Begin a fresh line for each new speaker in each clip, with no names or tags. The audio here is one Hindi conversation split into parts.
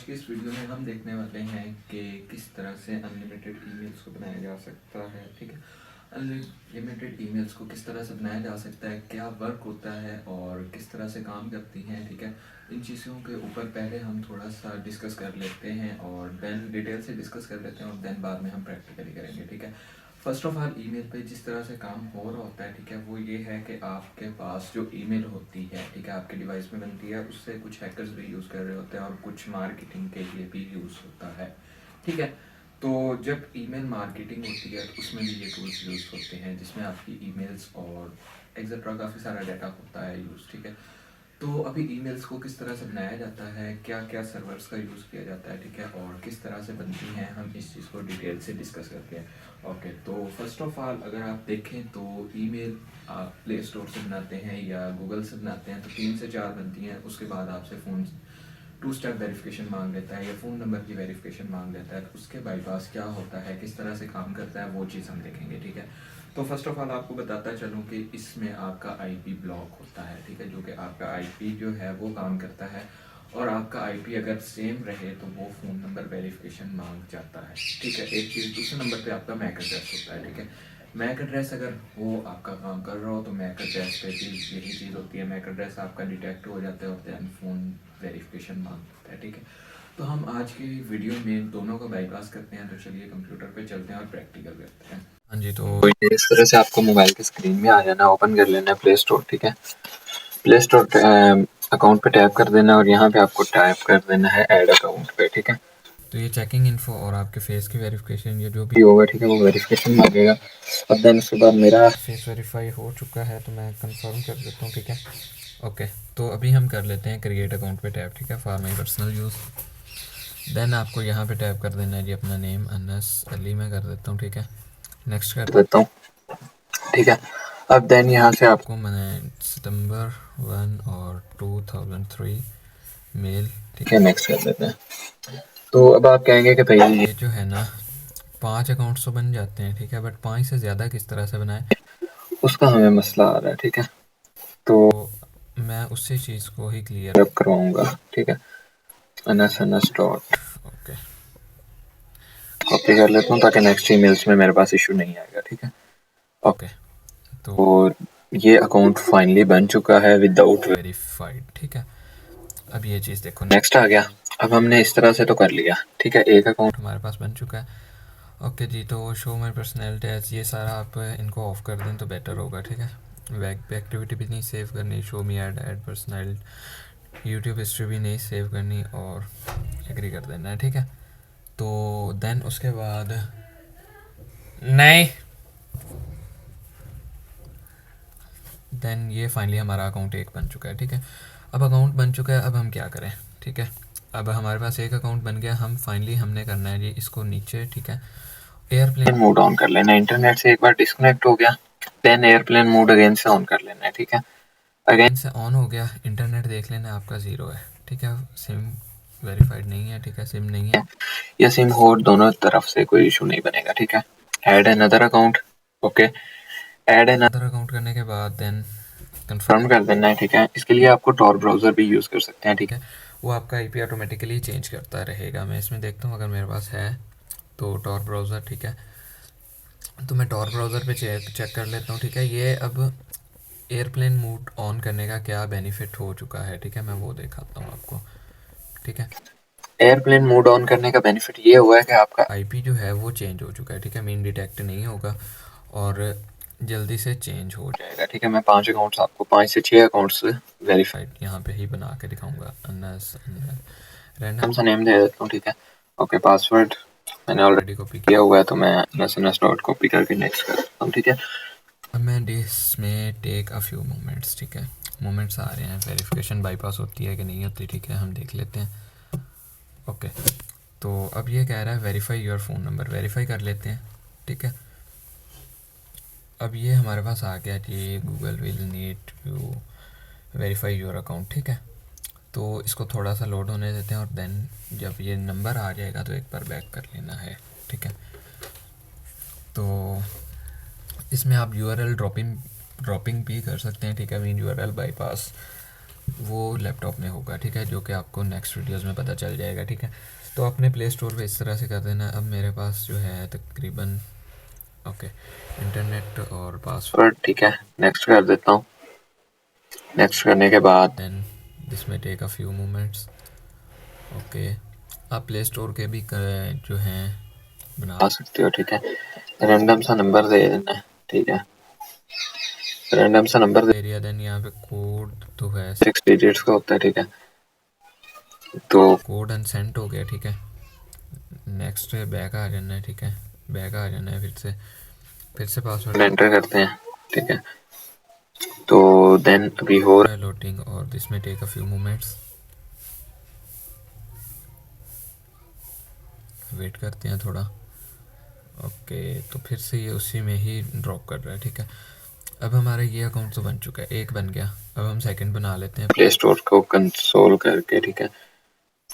की इस वीडियो में हम देखने वाले हैं कि किस तरह से अनलिमिटेड ईमेल्स को बनाया जा सकता है। ठीक है, अनलिमिटेड ईमेल्स को किस तरह से बनाया जा सकता है, क्या वर्क होता है और किस तरह से काम करती हैं। ठीक है, इन चीज़ों के ऊपर पहले हम थोड़ा सा डिस्कस कर लेते हैं और देन डिटेल से डिस्कस कर लेते हैं और देन बाद में हम प्रैक्टिकली करेंगे। ठीक है, फर्स्ट ऑफ ऑल ईमेल पे जिस तरह से काम हो रहा होता है, ठीक है, वो ये है कि आपके पास जो ईमेल होती है, ठीक है, आपके डिवाइस में बनती है, उससे कुछ हैकर्स भी यूज़ कर रहे होते हैं और कुछ मार्केटिंग के लिए भी यूज़ होता है। ठीक है, तो जब ईमेल मार्केटिंग होती है तो उसमें भी ये टूल्स यूज़ होते हैं जिसमें आपकी ईमेल्स और एक्सेट्रा काफ़ी सारा डाटा होता है यूज़। ठीक है, तो अभी ईमेल्स को किस तरह से बनाया जाता है, क्या क्या सर्वर्स का यूज़ किया जाता है, ठीक है, और किस तरह से बनती हैं, हम इस चीज़ को डिटेल से डिस्कस करते हैं। ओके, तो फर्स्ट ऑफ ऑल अगर आप देखें तो ईमेल आप प्ले स्टोर से बनाते हैं या गूगल से बनाते हैं तो 3 से 4 बनती हैं। उसके बाद आपसे फ़ोन 2 स्टेप वेरिफिकेशन मांग लेता है या फ़ोन नंबर की वेरिफिकेशन मांग लेता है। तो उसके बाईपास क्या होता है, किस तरह से काम करता है, वो चीज़ हम देखेंगे। ठीक है, तो फर्स्ट ऑफ ऑल आपको बताता चलूँ कि इसमें आपका आईपी ब्लॉक होता है। ठीक है, जो कि आपका आईपी जो है वो काम करता है और आपका आईपी अगर सेम रहे तो वो फ़ोन नंबर वेरिफिकेशन मांग जाता है। ठीक है, एक चीज़, दूसरे नंबर पे आपका मैक एड्रेस होता है। ठीक है, मैक एड्रेस अगर वो आपका काम कर रहा हो तो मैक एड्रेस पे भी यही चीज़ होती है, मैक एड्रेस आपका डिटेक्ट हो जाता है और देन फ़ोन वेरिफिकेशन मांगता है। ठीक है, तो हम आज की वीडियो में दोनों का बाईपास करते हैं। तो चलिए कंप्यूटर पे चलते हैं और प्रैक्टिकल करते हैं। हाँ जी, तो ये इस तरह से आपको मोबाइल की स्क्रीन में आ जाना, ओपन कर लेना है प्ले स्टोर। ठीक है, प्ले स्टोर अकाउंट पे टैप कर देना और यहाँ पे आपको टाइप कर देना है ऐड अकाउंट पे। ठीक है, तो ये चेकिंग इन्फो और आपके फेस की वेरिफिकेशन ये जो भी होगा, ठीक है, वो वेरिफिकेशन मांगेगा। अब देन उसके बाद मेरा फेस वेरीफाई हो चुका है तो मैं कंफर्म कर देता हूँ। ठीक है, ओके, तो अभी हम कर लेते हैं क्रिएट अकाउंट पे टैप। ठीक है, for my personal use. Then आपको यहाँ पे टैप कर देना है जी अपना नेम, अनस अली मैं कर देता हूँ। ठीक है, नेक्स्ट कर देता हूँ। ठीक है, अब देन यहाँ से आपको मैंने September 1 और 2003 मेल, ठीक है, नेक्स्ट कर देते हैं। तो अब आप कहेंगे कि भाई ये जो है ना 5 अकाउंट्स तो बन जाते हैं। ठीक है, बट 5 से ज़्यादा किस तरह से बनाए उसका हमें मसला आ रहा है। ठीक है, तो मैं उसी चीज़ को ही क्लियर अप करवाऊँगा। ठीक है, Anas Anas dot, okay, copy कर लेता हूँ ताकि नेक्स्ट ईमेल्स में मेरे पास इशू नहीं आएगा। ठीक है, ओके, तो ये अकाउंट फाइनली बन चुका है विदाउट वेरीफाइड। ठीक है, अब ये चीज़ देखो नेक्स्ट आ गया। अब हमने इस तरह से तो कर लिया। ठीक है, एक अकाउंट हमारे पास बन चुका है। ओके जी, तो शो माई पर्सनैलिटी एज ये सारा आप इनको ऑफ कर दें तो बेटर होगा। ठीक है, वेब पे एक्टिविटी भी नहीं सेव करनी, show me add add personality, YouTube history भी नहीं सेव करनी और एग्री कर देना है। ठीक है, तो देन उसके बाद नहीं, देन ये फाइनली हमारा अकाउंट एक बन चुका है। ठीक है, अब अकाउंट बन चुका है, अब हम क्या करें। ठीक है, अब हमारे पास एक अकाउंट बन गया, हम फाइनली हमने करना है जी इसको नीचे, ठीक है, एयरप्लेन मोड ऑन कर लेना है। इंटरनेट से एक बार डिस्कनेक्ट हो गया, देन एयरप्लेन मोड अगेन से ऑन कर लेना है। ठीक है, अगेन से ऑन हो गया, इंटरनेट देख लेना आपका 0 है। ठीक है, सिम वेरीफाइड नहीं है, ठीक है, सिम नहीं है या सिम हो, दोनों तरफ से कोई इशू नहीं बनेगा। ठीक है, add another account, okay, add another account करने के बाद देन कंफर्म कर देना है। ठीक है, इसके लिए आपको टॉर ब्राउज़र भी यूज़ कर सकते हैं। ठीक है, वो आपका आईपी ऑटोमेटिकली चेंज करता रहेगा। मैं इसमें देखता हूँ अगर मेरे पास है तो टॉर ब्राउज़र। ठीक है, तो मैं टॉर ब्राउज़र पे चेक कर लेता हूँ। ठीक है, ये अब एयरप्लेन मोड ऑन करने का क्या बेनिफिट हो चुका है, ठीक है, मैं वो दिखाता हूँ आपको। ठीक है, एयरप्लेन मोड ऑन करने का बेनिफिट ये हुआ है कि आपका आईपी जो है वो चेंज हो चुका है। ठीक है, मीन डिटेक्ट नहीं होगा और जल्दी से चेंज हो जाएगा। ठीक है, मैं 5 अकाउंट्स आपको 5 से 6 अकाउंट्स वेरीफाइड यहाँ पे ही बना के दिखाऊंगा। रैंडम सा नेम दे देता हूँ। ठीक है, ओके, पासवर्ड मैंने ऑलरेडी कॉपी किया हुआ है तो मैं एस डॉट कॉपी करके नेक्स्ट कर देता हूँ। ठीक है, अब मैं दिस में टेक अ फ्यू मोमेंट्स। ठीक है, मोमेंट्स आ रहे हैं, वेरिफिकेशन बाईपास होती है कि नहीं होती। ठीक है, हम देख लेते हैं। ओके, तो अब ये कह रहा है verify your phone number, verify कर लेते हैं। ठीक है, अब ये हमारे पास आ गया कि Google will need to verify your account. ठीक है, तो इसको थोड़ा सा लोड होने देते हैं और देन जब ये नंबर आ जाएगा तो एक बार बैक कर लेना है। ठीक है, तो इसमें आप यूआरएल ड्रॉपिंग भी कर सकते हैं। ठीक है, मीन यूआरएल बाईपास वो लैपटॉप में होगा, ठीक है, जो कि आपको नेक्स्ट वीडियोस में पता चल जाएगा, ठीक है। तो आपने प्ले स्टोर पे इस तरह से कर देना। अब मेरे पास जो है तकरीबन ओके इंटरनेट और पासवर्ड, ठीक है, नेक्स्ट कर देता हूँ। नेक्स्ट करने के बाद देन दिस में take a few moments. Okay, आप प्ले स्टोर के भी जो हैं बना सकते हो, ठीक है। रैंडम सा नंबर दे देना है, ठीक है, रैंडम सा नंबर दे दिया। देन यहाँ पे कोड तो है 6 डिजिट्स का होता है, ठीक है। तो कोड अनसेंट हो गया, ठीक है। नेक्स्ट बैक आ जाना है, ठीक है, बैक आ जाना है, फिर से पासवर्ड एंटर करते हैं, ठीक है। तो देन अभी हो रहा है लोडिंग और दिस में take a few moments, wait करते हैं थोड़ा। ओके, तो फिर से ये उसी में ही ड्रॉप कर रहा है, ठीक है। अब हमारा ये अकाउंट तो बन चुका है, एक बन गया। अब हम सेकंड बना लेते हैं प्ले स्टोर को कंसोल करके, ठीक है।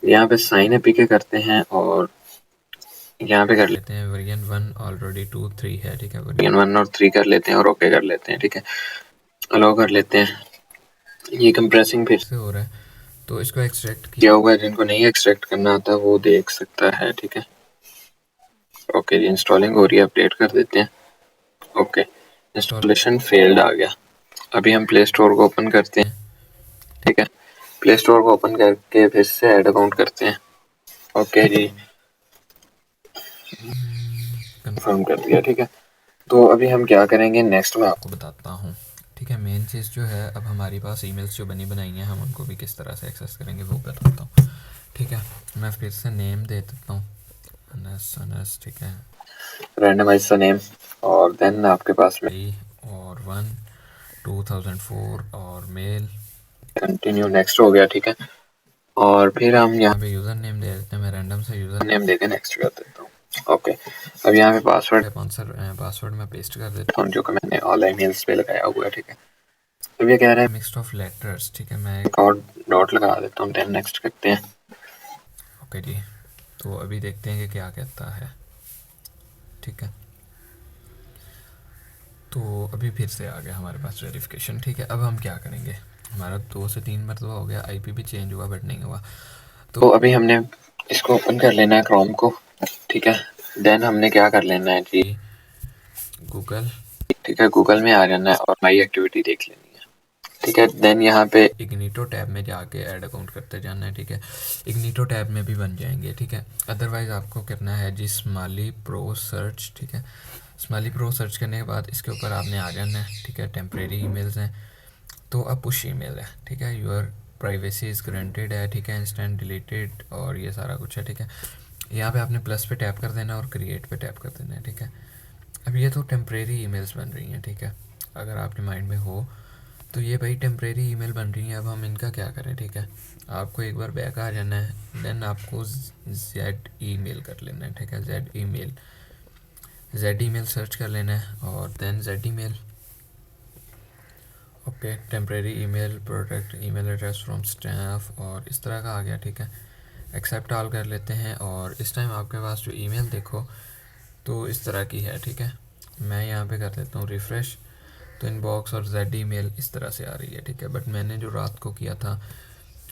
यहाँ पे साइन एपीके करते हैं और यहाँ पे कर लेते हैं वर्जन 1 ऑलरेडी 2 3 है, ठीक है। वर्जन 1 और 3 कर लेते हैं और ओके कर लेते हैं, ठीक है। अलाउ कर लेते हैं। ये कंप्रेसिंग फिर से हो रहा है, तो इसको एक्सट्रैक्ट किया हुआ है। जिनको नहीं एक्सट्रैक्ट करना आता वो देख सकता है, ठीक है। ओके जी, इंस्टॉलिंग हो रही है, अपडेट कर देते हैं। ओके, इंस्टॉलेशन फेल्ड आ गया। अभी हम प्ले स्टोर को ओपन करते हैं, ठीक है। प्ले स्टोर को ओपन करके फिर से ऐड अकाउंट करते हैं। ओके जी, कंफर्म कर दिया, ठीक है। तो अभी हम क्या करेंगे नेक्स्ट में आपको बताता हूँ, ठीक है। मेन चीज़ जो है, अब हमारे पास ईमेल्स जो बनी बनाई हैं, हम उनको भी किस तरह से एक्सेस करेंगे वो बताता हूँ, ठीक है। मैं फिर से नेम दे देता हूँ, अनस अनस, ठीक है, रैंडमाइज सा नेम। और देन आपके पास में और 1 2004 और मेल, कंटिन्यू, नेक्स्ट हो गया, ठीक है। और फिर हम यहाँ पे यूज़र नेम दे देते हैं। मैं रैंडम से यूज़र नेम देके नेक्स्ट कर देता हूँ। ओके, अब यहाँ पे पासवर्ड मैं पेस्ट कर देता हूँ जो कि मैंने ऑनलाइन मेल्स पे लगाया हुआ है, ठीक है। अब ये कह रहा है मिक्स्ड ऑफ लेटर्स, ठीक है। मैं एक और डॉट लगा देता हूँ, देन नेक्स्ट करते हैं। ओके जी, तो अभी देखते हैं कि क्या कहता है, ठीक है। तो अभी फिर से आ गया हमारे पास वेरिफिकेशन, ठीक है। अब हम क्या करेंगे, हमारा 2 से 3 मरतबा हो गया, आईपी भी चेंज हुआ बट नहीं हुआ। तो अभी हमने इसको ओपन कर लेना है क्रोम को, ठीक है। देन हमने क्या कर लेना है जी, गूगल, ठीक है, गूगल में आ जाना है और माई एक्टिविटी देख लेनी है, ठीक है। देन यहाँ पे इग्निटो टैब में जाके ऐड अकाउंट करते जाना है, ठीक है। इग्निटो टैब में भी बन जाएंगे, ठीक है। अदरवाइज़ आपको करना है जी स्माली प्रो सर्च, ठीक है। स्माली प्रो सर्च करने के बाद इसके ऊपर आपने आ जाना है, ठीक है। टेम्परेरी ईमेल्स हैं तो अब पुश ईमेल है, ठीक है। यूर प्राइवेसी इज़ ग्रांटेड है, ठीक है। इंस्टेंट डिलीटेड और ये सारा कुछ है, ठीक है। यहाँ पे आपने प्लस पे टैप कर देना और क्रिएट पे टैप कर देना है, ठीक है। अब ये तो टेम्परेरी ईमेल्स बन रही हैं, ठीक है। अगर आपके माइंड में हो तो ये भाई टेम्परेरी ईमेल बन रही हैं, अब हम इनका क्या करें, ठीक है। आपको एक बार बैक आ जाना है, देन आपको जेड ईमेल कर लेना है, ठीक है। जेड ईमेल सर्च कर लेना है और then Z email, okay. Temporary email product email address from staff और इस तरह का आ गया, ठीक है। एक्सेप्ट ऑल कर लेते हैं और इस टाइम आपके पास जो ईमेल देखो तो इस तरह की है, ठीक है। मैं यहाँ पे कर देता हूँ रिफ़्रेश, तो इनबॉक्स और जेड ईमेल इस तरह से आ रही है, ठीक है। बट मैंने जो रात को किया था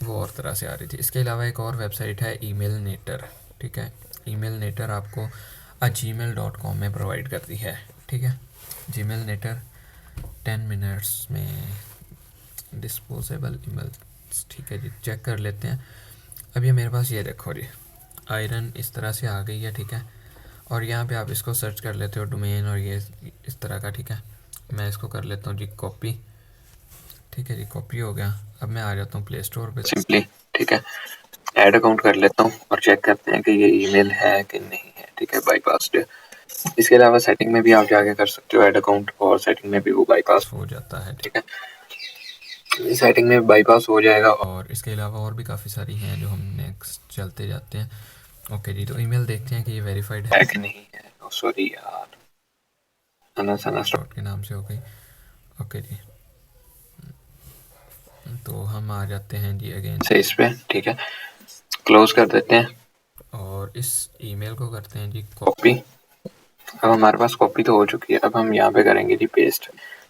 वो और तरह से आ रही थी। इसके अलावा एक और वेबसाइट है ईमेल नेटर, ठीक है। ईमेल नेटर आपको gmail.com में प्रोवाइड करती है, ठीक है। जीमेल नेटर 10 मिनट्स में डिस्पोजेबल ईमेल्स, ठीक है जी, चेक कर लेते हैं। अब ये मेरे पास ये देखो जी, आयरन इस तरह से आ गई है, ठीक है। और यहाँ पे आप इसको सर्च कर लेते हो डोमेन और ये इस तरह का, ठीक है। मैं इसको कर लेता हूँ जी कॉपी, ठीक है जी, कॉपी हो गया। अब मैं आ जाता हूँ प्ले स्टोर पे सिंपली, ठीक है। ऐड अकाउंट कर लेता हूँ और चेक करते हैं कि ये ईमेल है कि नहीं है, ठीक है, बाईपास्ड। इसके अलावा सेटिंग में भी आप जाके कर सकते हो ऐड अकाउंट और सेटिंग में भी वो बाईपास हो जाता है, ठीक है। सेटिंग में बाईपास हो जाएगा और इसके अलावा और भी काफ़ी सारी हैं जो हम नेक्स्ट चलते जाते हैं। ओके जी, तो ईमेल देखते हैं कि ये वेरीफाइड है कि नहीं है। सॉरी यार, अनस अनस डॉट के नाम से हो गई। ओके जी, तो हम आ जाते हैं जी अगेन से इस पे, ठीक है। क्लोज कर देते हैं और इस ईमेल को करते हैं जी कॉपी। अब हमारे पास कॉपी तो हो चुकी है, अब हम यहाँ पे करेंगे जी पेस्ट,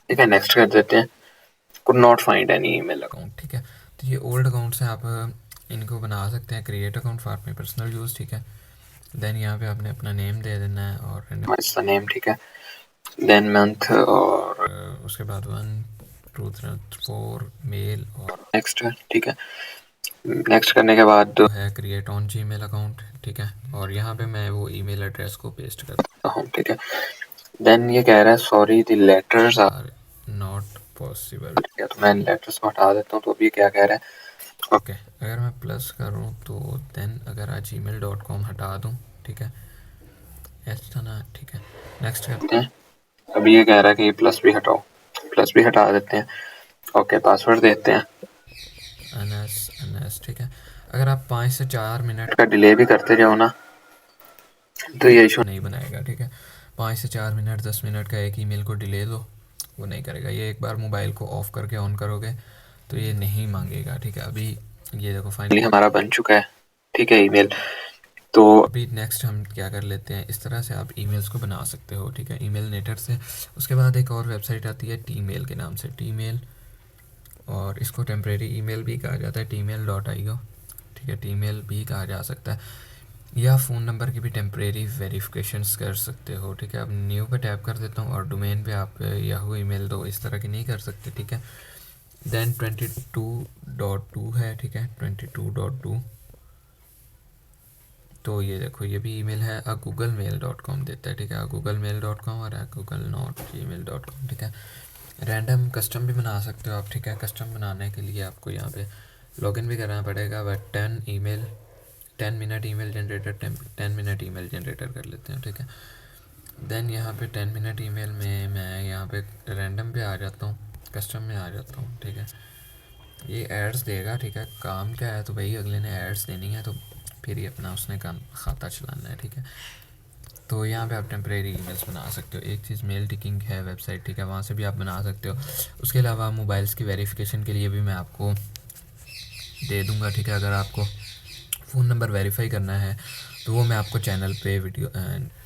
ठीक है। नेक्स्ट कर देते हैं। Could not find any email account, ठीक है। ये ओल्ड अकाउंट से आप इनको बना सकते हैं, create account for my personal use, ठीक है। देन यहाँ पे आपने अपना नेम दे देना है और इसका नेम, ठीक है। देन मंथ और उसके बाद 1 2 3 4 मेल और नेक्स्ट, ठीक है। नेक्स्ट करने के बाद जो है क्रिएट ऑन जीमेल अकाउंट, ठीक है। और यहाँ पे मैं वो ईमेल एड्रेस को पेस्ट कर देता हूँ, ठीक है। देन ये कह रहा है sorry the letters are not possible, ठीक है। तो मैं लेटर्स को हटा देता हूँ। तो अभी क्या कह रहा है, ओके। अगर मैं प्लस करूँ तो देन अगर आज gmail.com हटा दूँ, ठीक है, ऐसा ना, ठीक है। नेक्स्ट करते हैं। अभी ये कह रहा है कि प्लस भी हटाओ, प्लस भी हटा देते हैं। ओके, पासवर्ड देते हैं अनस अनस, ठीक है। अगर आप 5 से 4 मिनट का डिले भी करते जाओ ना तो ये इशू नहीं बनाएगा, ठीक है। 5 से 4 मिनट 10 मिनट का एक ईमेल को डिले दो, वो नहीं करेगा। ये एक बार मोबाइल को ऑफ करके ऑन करोगे तो ये नहीं मांगेगा, ठीक है। अभी ये देखो फाइनली हमारा बन चुका है, ठीक है, ईमेल। तो अभी नेक्स्ट हम क्या कर लेते हैं, इस तरह से आप ईमेल्स को बना सकते हो, ठीक है, ईमेल नेटर से। उसके बाद एक और वेबसाइट आती है टीमेल के नाम से, टीमेल, और इसको टेम्परेरी ईमेल भी कहा जाता है, tmail.io, ठीक है, टीमेल भी कहा जा सकता है। या फ़ोन नंबर की भी टेम्परेरी वेरिफिकेशंस कर सकते हो, ठीक है। अब न्यू पे टैप कर देता हूँ और डोमेन पे आप याहू ईमेल दो, इस तरह की नहीं कर सकते, ठीक है। देन 22.2 है, ठीक है, 22.2। तो ये देखो ये भी ईमेल है, googlemail.com देता है, ठीक है, googlemail.com और google.gmail.com, ठीक है। रैंडम कस्टम भी बना सकते हो आप, ठीक है। कस्टम बनाने के लिए आपको यहाँ पे लॉगिन भी करना पड़ेगा, but 10 minute email generator, 10 minute email generator कर लेते हैं, ठीक है। देन यहाँ पे 10 मिनट ईमेल में मैं यहाँ पे रैंडम पे आ जाता हूँ, कस्टम में आ जाता हूँ, ठीक है। ये एड्स देगा, ठीक है। काम क्या है, तो भाई अगले ने एड्स देनी है तो फिर ही अपना उसने काम खाता चलाना है, ठीक है। तो यहाँ पे आप टेम्परेरी ईमेल्स बना सकते हो। एक चीज़ मेल टिकिंग है वेबसाइट, ठीक है, वहाँ से भी आप बना सकते हो। उसके अलावा मोबाइल्स की वेरिफिकेशन के लिए भी मैं आपको दे दूँगा, ठीक है। अगर आपको फ़ोन नंबर वेरीफाई करना है तो वो मैं आपको चैनल पे वीडियो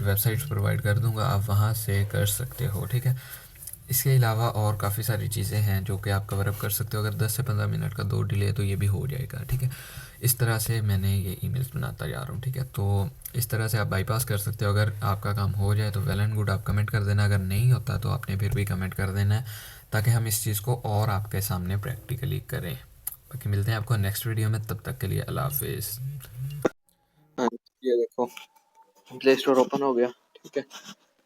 वेबसाइट्स प्रोवाइड कर दूँगा, आप वहाँ से कर सकते हो, ठीक है। इसके अलावा और काफ़ी सारी चीज़ें हैं जो कि आप कवर अप कर सकते हो। अगर 10 से 15 मिनट का दो डिले तो ये भी हो जाएगा, ठीक है। इस तरह से मैंने ये ईमेल्स बनाता जा रहा हूँ, ठीक है। तो इस तरह से आप बाईपास कर सकते हो। अगर आपका काम हो जाए तो वेल एंड गुड, आप कमेंट कर देना। अगर नहीं होता तो आपने फिर भी कमेंट कर देना है, ताकि हम इस चीज़ को और आपके सामने प्रैक्टिकली करें। बाकी मिलते हैं आपको नेक्स्ट वीडियो में, तब तक के लिए अल्लाह हाफिज़। हाँ, ये देखो प्ले स्टोर ओपन हो गया, ठीक है।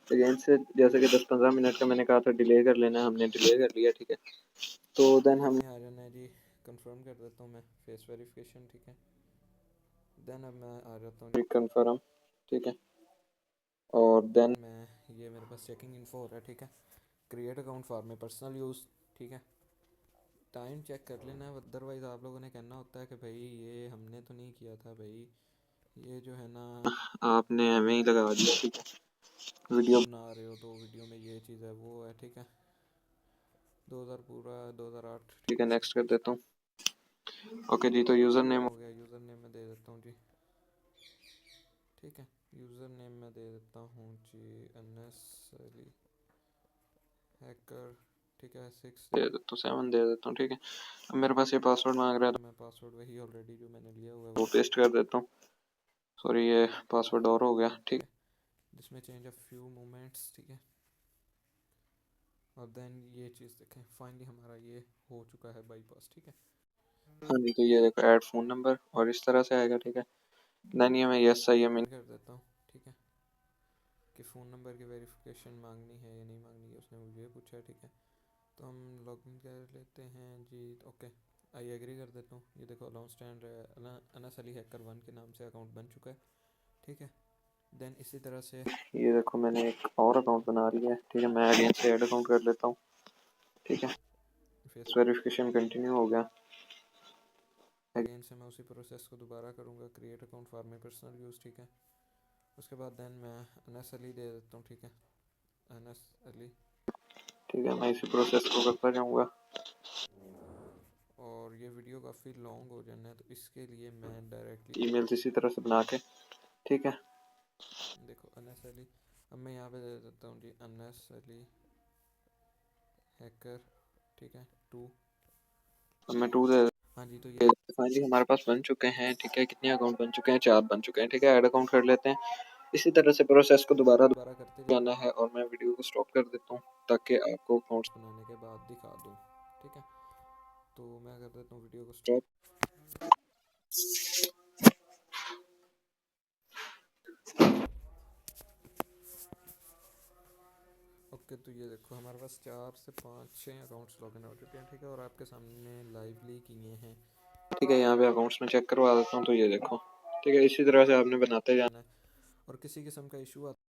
अगेन से जैसे कि 10-15 मिनट का मैंने कहा था डिले कर लेना, हमने डिले कर लिया, ठीक है। तो देन हमें आ जाना है जी, कंफर्म कर देता हूँ मैं फेस वेरिफिकेशन, ठीक है। देन अब मैं आ जाता हूँ जी कंफर्म, ठीक है। और देन मैं ये मेरे पास चेकिंग इन्फो हो रहा है, ठीक है। Create account for my personal use, ठीक है। टाइम चेक कर लेना है, अदरवाइज़ आप लोगों ने कहना होता है कि भाई ये हमने तो नहीं किया था भाई, ये जो है ना आपने हमें ही लगा दिया, ठीक है। वीडियो बना रहे हो तो वीडियो में ये चीज़ है वो है, ठीक है। 2000 पूरा 2008, ठीक है। नेक्स्ट कर देता हूँ। ओके जी, तो यूज़र नेम हो गया, यूज़र नेम मैं दे देता हूँ जी, ठीक है। यूज़र नेम मैं दे देता हूँ जी अनस अली हैकर, ठीक है। 6 दे देता हूँ, 7 दे देता हूँ, ठीक है। अब मेरे पास ये पासवर्ड मांग रहा है तो मैं पासवर्ड वही ऑलरेडी जो मैंने लिया हुआ है वो पेस्ट कर देता हूँ। सॉरी, ये पासवर्ड और हो गया, ठीक है, जिसमें चेंज अ फ्यू मोमेंट्स, ठीक है। और देन ये चीज़ देखें, फाइनली हमारा ये हो चुका है बाईपास, ठीक है। हाँ जी, तो ये देखो ऐड फ़ोन नंबर और इस तरह से आएगा, ठीक है। देन ये मैं यस आई एम इन कर देता हूँ, ठीक है, कि फ़ोन नंबर की वेरिफिकेशन मांगनी है या नहीं मांगनी है, उसने मुझे पूछा है, ठीक है। तो हम लॉगिन कर लेते हैं जी, ओके, आई एग्री कर देता हूँ। ये देखो allowance stand Anas Ali hacker 1 के नाम से अकाउंट बन चुका है, ठीक है। देन इसी तरह से ये देखो मैंने एक और अकाउंट बना लिया है, ठीक है। मैं अगेन से ऐड अकाउंट कर लेता हूँ, ठीक है। फेस वेरिफिकेशन कंटिन्यू हो गया। अगेन से मैं उसी प्रोसेस को दोबारा करूँगा, create account for my personal use, ठीक है। उसके बाद देन मैं अनस अली दे देता हूँ, ठीक है, अनस अली, ठीक है। मैं इसी प्रोसेस को करता जाऊँगा और ये वीडियो काफ़ी लॉन्ग हो जाना है, तो इसके लिए मैं डायरेक्टली ईमेल्स इसी तरह से बना के, ठीक है। देखो अनस अली, अब मैं यहाँ पे दे देता हूँ जी अनस अली हैकर, ठीक है, 2। अब मैं 2 दे, हाँ जी, तो ये फाइनली हमारे पास बन चुके हैं, ठीक है। कितने अकाउंट बन चुके हैं? 4 बन चुके हैं, ठीक है। ऐड अकाउंट कर लेते हैं। इसी तरह से प्रोसेस को दोबारा दोबारा करते जाना है और मैं वीडियो को स्टॉप कर देता हूँ ताकि आपको अकाउंट्स बनाने के बाद दिखा दूँ, ठीक है। तो मैं कर देता हूँ वीडियो को स्टॉप। ओके, तो ये देखो हमारे पास 4 से 5 6 अकाउंट्स लॉगिन हो चुके हैं, ठीक है। और आपके सामने लाइवली किए हैं, ठीक है। यहाँ पे अकाउंट्स में चेक करवा देता हूँ, तो ये देखो, ठीक है। इसी तरह से आपने बनाते जाना है और किसी किस्म का इशू आता